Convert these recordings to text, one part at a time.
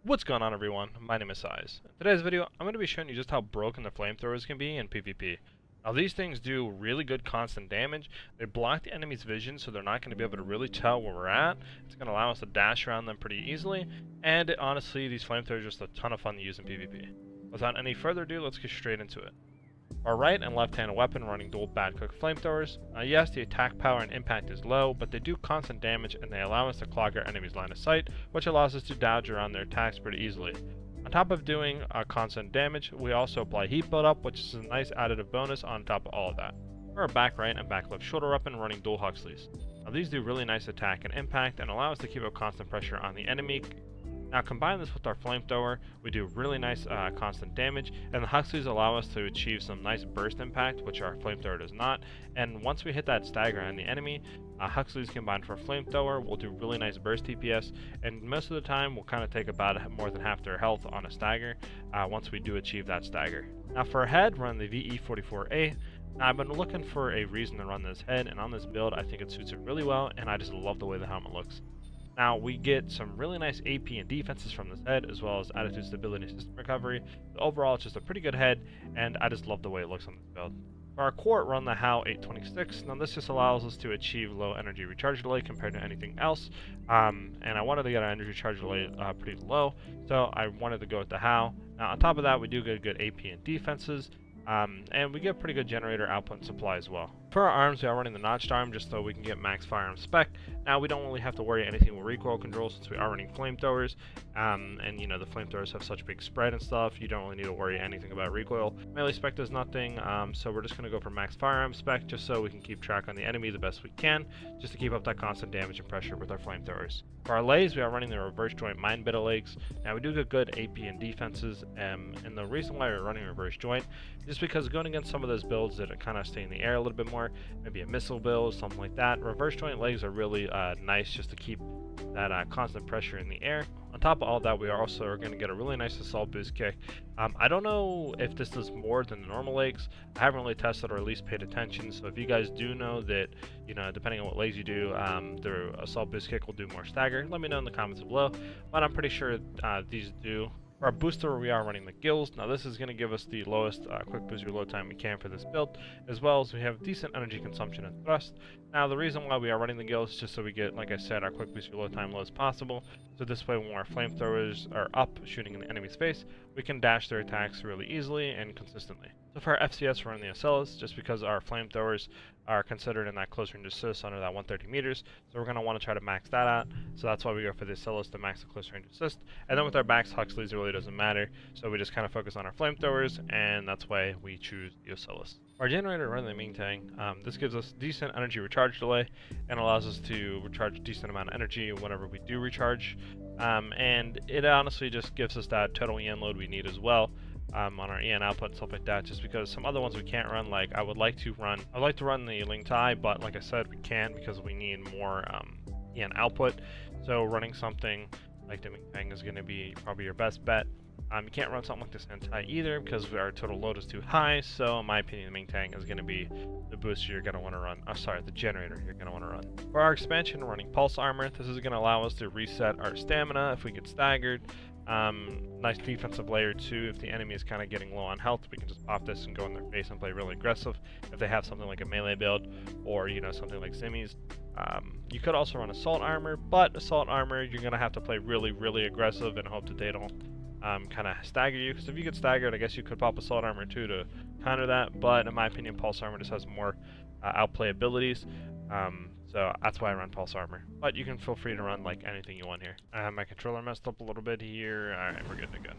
What's going on, everyone? My name is Size. In today's video, I'm going to be showing you just how broken the flamethrowers can be in PvP. Now, these things do really good constant damage. They block the enemy's vision, so they're not going to be able to really tell where we're at. It's going to allow us to dash around them pretty easily, and honestly, these flamethrowers are just a ton of fun to use in PvP. Without any further ado, let's get straight into it. Our right and left-handed weapon running dual bad cook flamethrowers. Yes, the attack power and impact is low, but they do constant damage and they allow us to clog our enemy's line of sight, which allows us to dodge around their attacks pretty easily. On top of doing constant damage, we also apply heat buildup, which is a nice additive bonus on top of all of that. For our back right and back left shoulder weapon running dual huxleys. Now, these do really nice attack and impact and allow us to keep up constant pressure on the enemy. Now, combine this with our flamethrower, we do really nice constant damage, and the huxleys allow us to achieve some nice burst impact, which our flamethrower does not. And once we hit that stagger on the enemy, huxleys combined for flamethrower will do really nice burst DPS, and most of the time we'll kind of take about more than half their health on a stagger once we do achieve that stagger. Now, for a head, run the VE44A. Now, I've been looking for a reason to run this head, and on this build, I think it suits it really well, and I just love the way the helmet looks. Now, we get some really nice AP and defenses from this head, as well as attitude stability and system recovery. But overall, it's just a pretty good head, and I just love the way it looks on this build. For our core, run the HAL 826. Now, this just allows us to achieve low energy recharge delay compared to anything else. And I wanted to get our energy recharge delay pretty low, so I wanted to go with the HAL. Now, on top of that, we do get good AP and defenses. And we get pretty good generator output and supply as well. For our arms, we are running the notched arm just so we can get max firearm spec. Now, we don't really have to worry anything with recoil control since we are running flamethrowers. And you know, the flamethrowers have such big spread and stuff, you don't really need to worry anything about recoil. Melee spec does nothing, so we're just going to go for max firearm spec just so we can keep track on the enemy the best we can, just to keep up that constant damage and pressure with our flamethrowers. For our legs, we are running the reverse joint mine beta legs. Now, we do get good AP and defenses, and the reason why we're running reverse joint is because going against some of those builds that kind of stay in the air a little bit more, maybe a missile build, something like that, reverse joint legs are really nice just to keep that constant pressure in the air. On top of all that, we are also going to get a really nice assault boost kick. I don't know if this does more than the normal legs. I haven't really tested or at least paid attention, so if you guys do know that, you know, depending on what legs you do, the assault boost kick will do more stagger, let me know in the comments below, but I'm pretty sure these do. For our booster, we are running the gills. Now, this is going to give us the lowest quick boost reload time we can for this build, as well as we have decent energy consumption and thrust. Now, the reason why we are running the gills is just so we get, like I said, our quick boost reload time low as possible. So this way, when our flamethrowers are up shooting in the enemy's face, we can dash their attacks really easily and consistently. So for our FCS, we're running the Ocellus, just because our flamethrowers are considered in that close range assist under that 130 meters. So we're going to want to try to max that out. So that's why we go for the Ocellus to max the close range assist. And then with our backs, Huxleys really doesn't matter. So we just kind of focus on our flamethrowers, and that's why we choose the Ocellus. Our generator running the main tank, this gives us decent energy recharge delay and allows us to recharge a decent amount of energy whenever we do recharge. And it honestly just gives us that total EN load we need as well. On our EN output and stuff like that, just because some other ones we can't run, like I'd like to run the Ling Tai, but like I said, we can't because we need more EN output. So running something like the Ming Tang is going to be probably your best bet. You can't run something like the Sentai either because our total load is too high, so in my opinion, the Ming Tang is going to be the booster you're going to want to run. The generator you're going to want to run. For our expansion, running Pulse Armor, this is going to allow us to reset our stamina if we get staggered. Nice defensive layer too. If the enemy is kind of getting low on health, we can just pop this and go in their face and play really aggressive. If they have something like a melee build or, you know, something like Zimmies. You could also run Assault Armor, but Assault Armor, you're going to have to play really, really aggressive and hope that they don't kind of stagger you. Because if you get staggered, I guess you could pop Assault Armor too to counter that. But in my opinion, Pulse Armor just has more outplay abilities. So that's why I run Pulse Armor. But you can feel free to run like anything you want here. My controller messed up a little bit here. Alright, we're good to go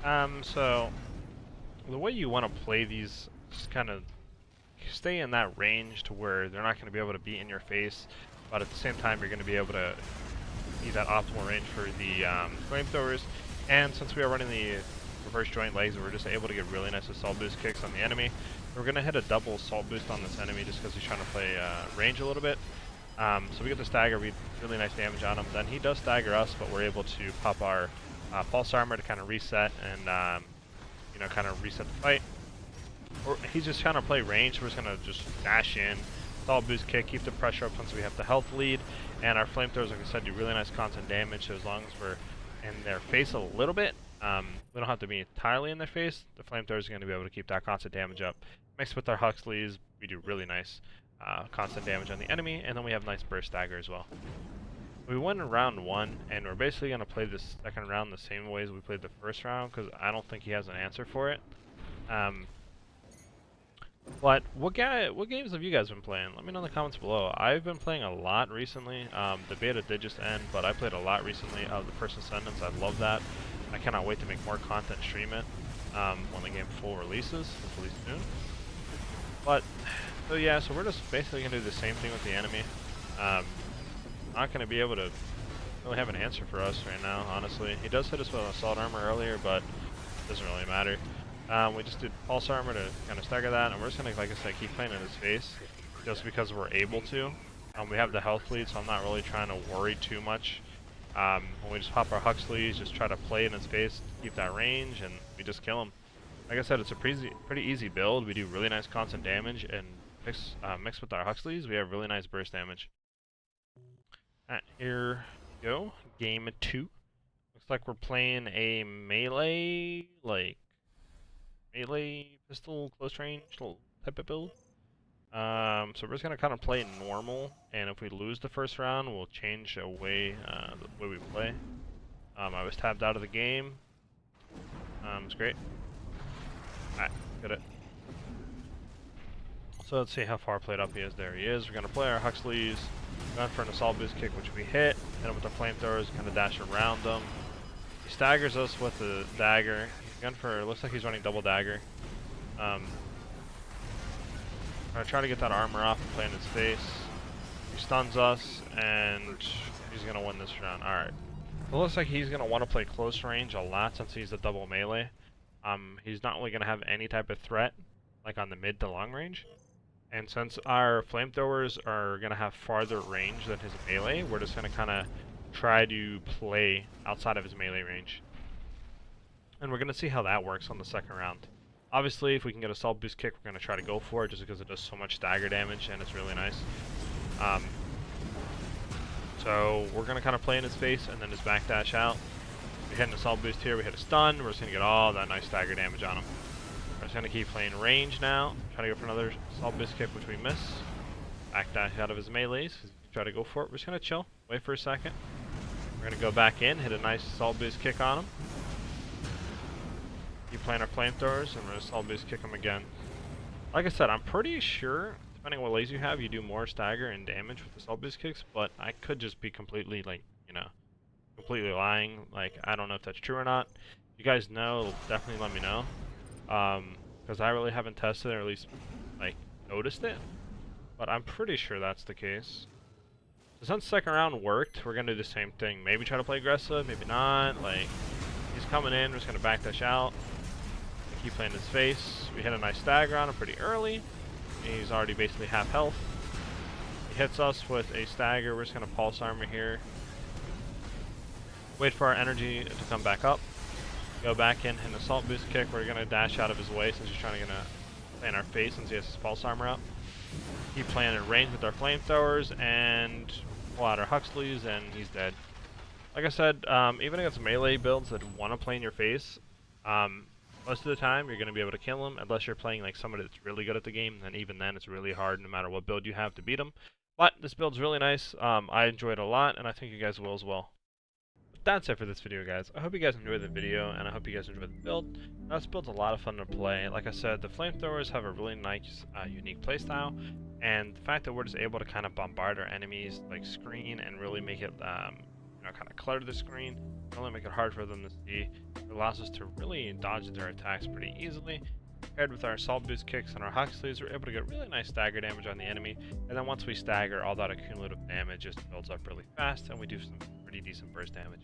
now. So the way you want to play these is kind of stay in that range to where they're not going to be able to be in your face, but at the same time you're going to be able to be that optimal range for the flamethrowers. And since we are running the reverse joint legs, we're just able to get really nice assault boost kicks on the enemy. We're going to hit a double assault boost on this enemy just because he's trying to play range a little bit. So we get the stagger, we really nice damage on him. Then he does stagger us, but we're able to pop our Pulse Armor to kind of reset and you know, kind of reset the fight. Or he's just trying to play range, so we're just going to just dash in, assault boost kick, keep the pressure up since we have the health lead. And our flamethrowers, like I said, do really nice constant damage, so as long as we're in their face a little bit. We don't have to be entirely in their face. The flamethrower is going to be able to keep that constant damage up. Mixed with our huxleys, we do really nice constant damage on the enemy, and then we have nice burst stagger as well. We won in round 1, and we're basically going to play this second round the same way as we played the first round, because I don't think he has an answer for it. But what games have you guys been playing? Let me know in the comments below. I've been playing a lot recently. The beta did just end, but I played a lot recently of the First Ascendants. I love that. I cannot wait to make more content and stream it when the game full releases, hopefully soon. But, so yeah, so we're just basically going to do the same thing with the enemy. Not going to be able to really have an answer for us right now, honestly. He does hit us with assault armor earlier, but it doesn't really matter. We just did pulse armor to kind of stagger that, and we're just going to, like I said, keep playing in his face, just because we're able to. We have the health lead, so I'm not really trying to worry too much. When we just pop our huxleys, just try to play in his face, keep that range, and we just kill him. Like I said, it's a pretty easy build. We do really nice constant damage, and mixed with our huxleys, we have really nice burst damage. Alright, here we go. Game 2. Looks like we're playing a melee, melee pistol close range type of build. So we're just gonna kind of play normal, and if we lose the first round, we'll change the way we play. I was tabbed out of the game. It's great. Alright, got it. So let's see how far played up he is. There he is. We're gonna play our huxleys, run for an assault boost kick, which we hit, and with the flamethrowers, kind of dash around them. He staggers us with the dagger. Gun for, looks like he's running double dagger. I'm gonna try to get that armor off and play in his face. He stuns us, and he's gonna win this round. Alright. It looks like he's gonna want to play close range a lot since he's a double melee. He's not really gonna have any type of threat, like on the mid to long range. And since our flamethrowers are gonna have farther range than his melee, we're just gonna kinda try to play outside of his melee range. And we're going to see how that works on the second round. Obviously, if we can get a assault boost kick, we're going to try to go for it just because it does so much stagger damage and it's really nice. So we're going to kind of play in his face and then just backdash out. We hit an assault boost here, we hit a stun, we're just going to get all that nice stagger damage on him. We're just going to keep playing range now. Try to go for another assault boost kick, which we miss. Backdash out of his melees. Try to go for it. We're just going to chill. Wait for a second. We're going to go back in, hit a nice assault boost kick on him. Keep playing our flamethrowers, and we're going to assault boost kick him again. Like I said, I'm pretty sure, depending on what lays you have, you do more stagger and damage with assault boost kicks, but I could just be completely, completely lying. I don't know if that's true or not. If you guys know, definitely let me know. Because I really haven't tested it, or at least, noticed it. But I'm pretty sure that's the case. So since second round worked, we're going to do the same thing. Maybe try to play aggressive, maybe not. He's coming in, we're just going to backdash out. Keep playing his face. We hit a nice stagger on him pretty early. He's already basically half health. He hits us with a stagger. We're just going to pulse armor here. Wait for our energy to come back up. Go back in, hit an assault boost kick. We're going to dash out of his way since he's trying to play in our face since he has his pulse armor up. Keep playing in range with our flamethrowers and pull out our huxleys, and he's dead. Like I said, even against melee builds that want to play in your face, most of the time you're going to be able to kill him unless you're playing somebody that's really good at the game, and even then it's really hard no matter what build you have to beat him. But this build's really nice. I enjoyed it a lot, and I think you guys will as well. But that's it for this video, guys. I hope you guys enjoyed the video, and I hope you guys enjoyed the build. Now, this build's a lot of fun to play. Like I said, the flamethrowers have a really nice, unique playstyle, and the fact that we're just able to kind of bombard our enemies, screen, and really make it, kind of clutter the screen, really make it hard for them to see. It allows us to really dodge their attacks pretty easily. Paired with our assault boost kicks and our huxleys, we're able to get really nice stagger damage on the enemy, and then once we stagger, all that accumulative damage just builds up really fast, and we do some pretty decent burst damage.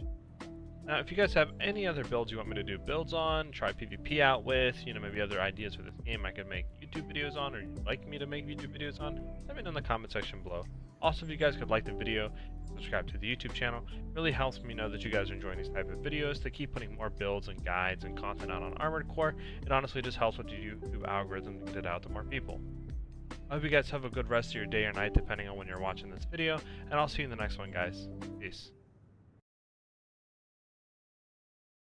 Now, if you guys have any other builds you want me to do builds on, try PvP out with, maybe other ideas for this game I could make YouTube videos on, or you'd like me to make YouTube videos on, let me know in the comment section below. Also, if you guys could like the video, subscribe to the YouTube channel, really helps me know that you guys are enjoying these type of videos to keep putting more builds and guides and content out on Armored Core. It honestly just helps with the YouTube algorithm to get it out to more people. I hope you guys have a good rest of your day or night depending on when you're watching this video, and I'll see you in the next one, guys. Peace.